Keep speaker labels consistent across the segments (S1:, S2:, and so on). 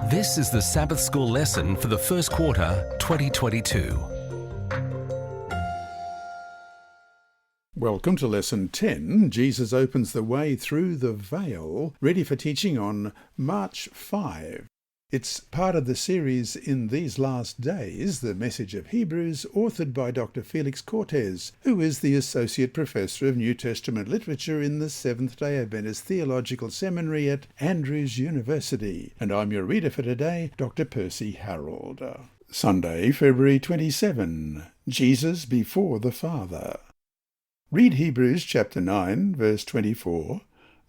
S1: This is the Sabbath School lesson for the first quarter, 2022.
S2: Welcome to Lesson 10. Jesus opens the way through the veil, ready for teaching on March 5. It's part of the series In These Last Days, the Message of Hebrews, authored by Dr. Felix Cortes, who is the Associate Professor of New Testament Literature in the Seventh-day Adventist Theological Seminary at Andrews University. And I'm your reader for today, Dr. Percy Harrold. Sunday, February 27. Jesus before the Father. Read Hebrews chapter 9, verse 24.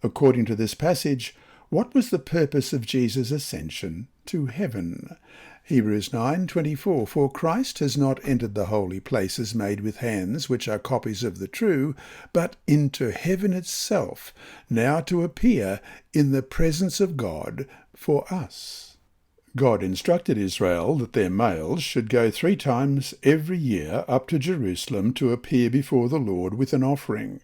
S2: According to this passage, what was the purpose of Jesus' ascension to heaven? Hebrews 9:24. For Christ has not entered the holy places made with hands, which are copies of the true, but into heaven itself, now to appear in the presence of God for us. God instructed Israel that their males should go 3 times every year up to Jerusalem to appear before the Lord with an offering.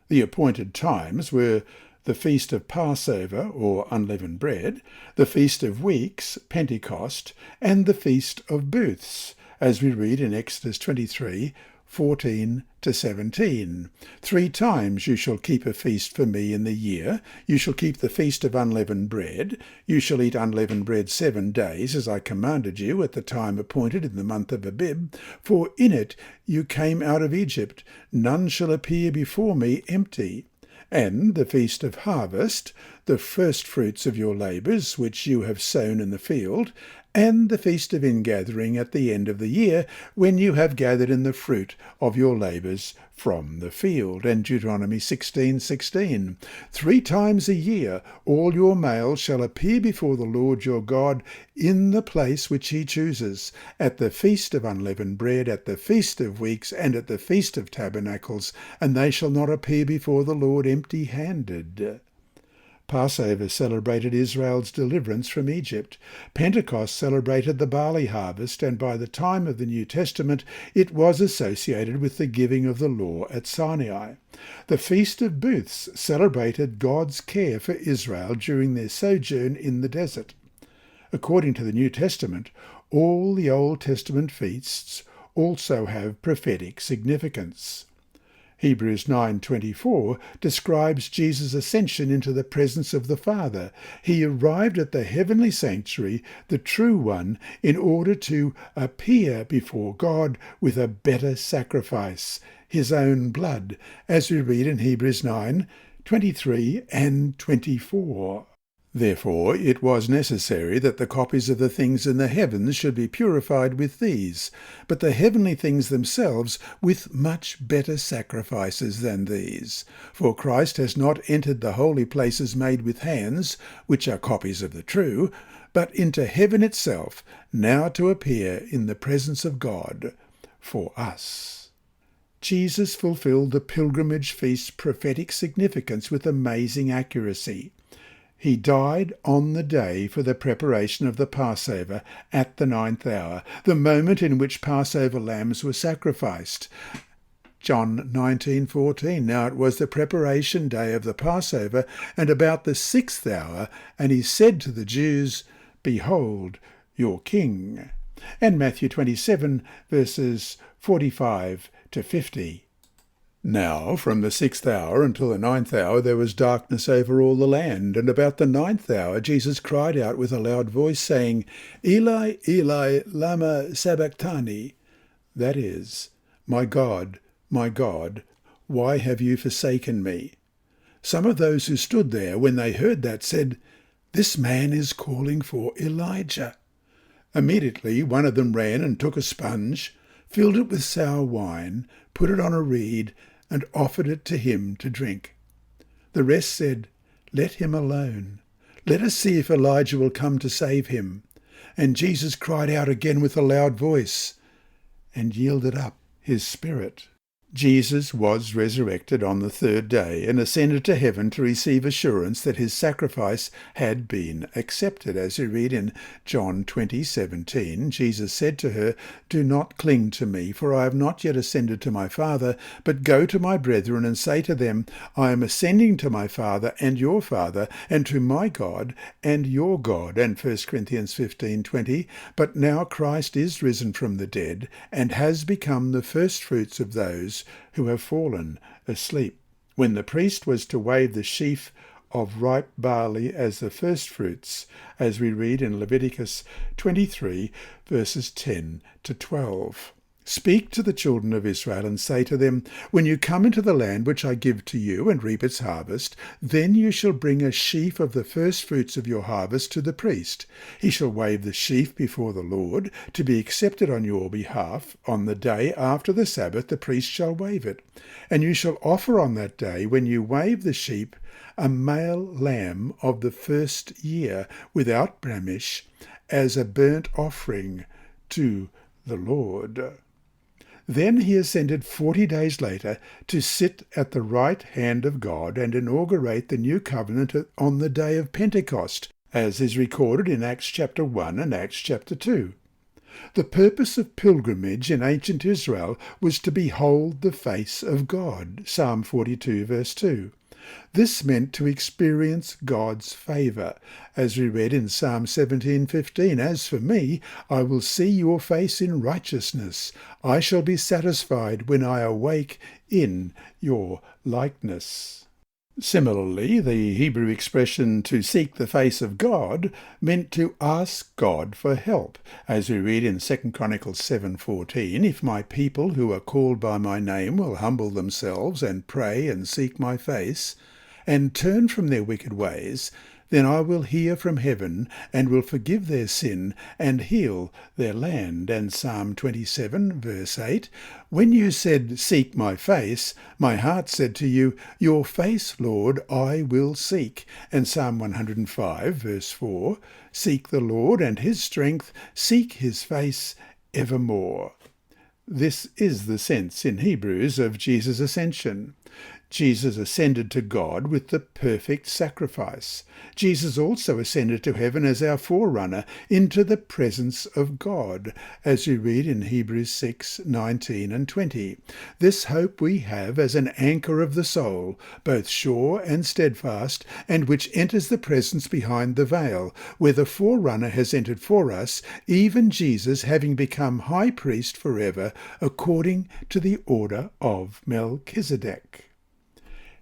S2: The appointed times were the Feast of Passover, or unleavened bread, the Feast of Weeks, Pentecost, and the Feast of Booths, as we read in Exodus 23:14-17. 3 times you shall keep a feast for me in the year. You shall keep the Feast of Unleavened Bread. You shall eat unleavened bread 7 days, as I commanded you at the time appointed in the month of Abib. For in it you came out of Egypt. None shall appear before me empty. And the Feast of Harvest, the first fruits of your labours, which you have sown in the field, and the Feast of Ingathering at the end of the year, when you have gathered in the fruit of your labours from the field. And Deuteronomy 16:16. 3 times a year all your males shall appear before the Lord your God in the place which he chooses, at the Feast of Unleavened Bread, at the Feast of Weeks, and at the Feast of Tabernacles, and they shall not appear before the Lord empty-handed. Passover celebrated Israel's deliverance from Egypt. Pentecost celebrated the barley harvest, and by the time of the New Testament it was associated with the giving of the law at Sinai. The Feast of Booths celebrated God's care for Israel during their sojourn in the desert. According to the New Testament, all the Old Testament feasts also have prophetic significance. Hebrews 9:24 describes Jesus' ascension into the presence of the Father. He arrived at the heavenly sanctuary, the true one, in order to appear before God with a better sacrifice, his own blood, as we read in Hebrews 9:23 and 24. Therefore it was necessary that the copies of the things in the heavens should be purified with these, but the heavenly things themselves with much better sacrifices than these. For Christ has not entered the holy places made with hands, which are copies of the true, but into heaven itself, now to appear in the presence of God for us. Jesus fulfilled the pilgrimage feast's prophetic significance with amazing accuracy. He died on the day for the preparation of the Passover at the 9th hour, the moment in which Passover lambs were sacrificed. John 19:14. Now it was the preparation day of the Passover, and about the 6th hour, and he said to the Jews, Behold your king. And Matthew 27, verses 45-50. Now, from the 6th hour until the 9th hour, there was darkness over all the land. And about the 9th hour, Jesus cried out with a loud voice, saying, Eli, Eli, lama sabachthani? That is, my God, why have you forsaken me? Some of those who stood there, when they heard that, said, This man is calling for Elijah. Immediately one of them ran and took a sponge, filled it with sour wine, put it on a reed, and offered it to him to drink. The rest said, Let him alone. Let us see if Elijah will come to save him. And Jesus cried out again with a loud voice, and yielded up his spirit. Jesus was resurrected on the third day and ascended to heaven to receive assurance that his sacrifice had been accepted. As you read in John 20:17, Jesus said to her, "Do not cling to me, for I have not yet ascended to my Father, but go to my brethren and say to them, I am ascending to my Father and your Father, and to my God and your God." And 1 Corinthians 15:20, "But now Christ is risen from the dead and has become the firstfruits of those who have fallen asleep." When the priest was to wave the sheaf of ripe barley as the firstfruits, as we read in Leviticus 23, verses 10 to 12. "Speak to the children of Israel and say to them, when you come into the land which I give to you and reap its harvest, then you shall bring a sheaf of the firstfruits of your harvest to the priest. He shall wave the sheaf before the Lord to be accepted on your behalf. On the day after the Sabbath the priest shall wave it. And you shall offer on that day, when you wave the sheep, a male lamb of the first year without blemish, as a burnt offering to the Lord." Then he ascended 40 days later to sit at the right hand of God and inaugurate the new covenant on the day of Pentecost, as is recorded in Acts chapter 1 and Acts chapter 2. The purpose of pilgrimage in ancient Israel was to behold the face of God, Psalm 42 verse 2. This meant to experience God's favour, as we read in Psalm 17:15, "As for me, I will see your face in righteousness. I shall be satisfied when I awake in your likeness." Similarly, the Hebrew expression "to seek the face of God" meant to ask God for help, as we read in 2 Chronicles 7:14, "If my people who are called by my name will humble themselves and pray and seek my face, and turn from their wicked ways, then I will hear from heaven and will forgive their sin and heal their land." And Psalm 27 verse 8, "When you said, 'Seek my face,' my heart said to you, 'Your face, Lord, I will seek.'" And Psalm 105 verse 4, "Seek the Lord and his strength, seek his face evermore." This is the sense in Hebrews of Jesus' ascension. Jesus ascended to God with the perfect sacrifice. Jesus also ascended to heaven as our forerunner into the presence of God, as we read in Hebrews 6:19 and 20. "This hope we have as an anchor of the soul, both sure and steadfast, and which enters the presence behind the veil, where the forerunner has entered for us, even Jesus having become high priest forever, according to the order of Melchizedek."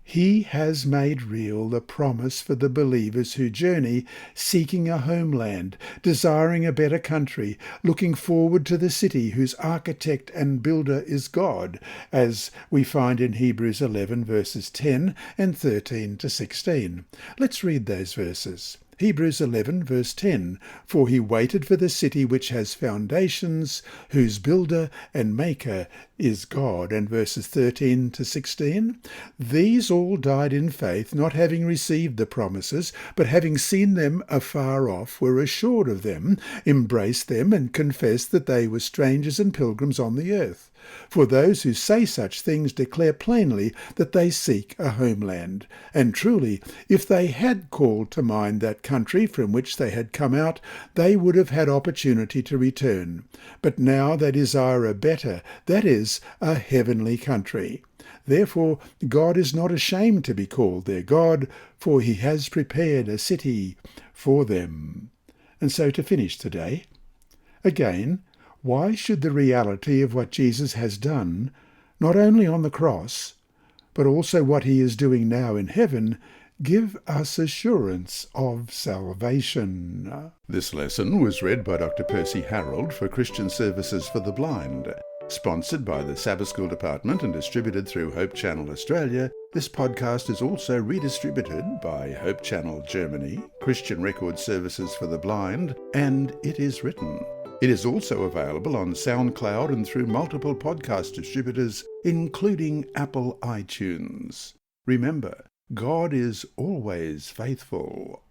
S2: He has made real the promise for the believers who journey, seeking a homeland, desiring a better country, looking forward to the city whose architect and builder is God, as we find in Hebrews 11 verses 10 and 13 to 16. Let's read those verses. Hebrews 11 verse 10, "For he waited for the city which has foundations, whose builder and maker is God." And verses 13 to 16, "These all died in faith, not having received the promises, but having seen them afar off, were assured of them, embraced them, and confessed that they were strangers and pilgrims on the earth. For those who say such things declare plainly that they seek a homeland. And truly, if they had called to mind that country from which they had come out, they would have had opportunity to return. But now they desire a better, that is, a heavenly country. Therefore God is not ashamed to be called their God, for he has prepared a city for them." And so to finish today, again, why should the reality of what Jesus has done, not only on the cross, but also what he is doing now in heaven, give us assurance of salvation? This lesson was read by Dr. Percy Harrold for Christian Services for the Blind. Sponsored by the Sabbath School Department and distributed through Hope Channel Australia, this podcast is also redistributed by Hope Channel Germany, Christian Record Services for the Blind, and It Is Written. It is also available on SoundCloud and through multiple podcast distributors, including Apple iTunes. Remember, God is always faithful.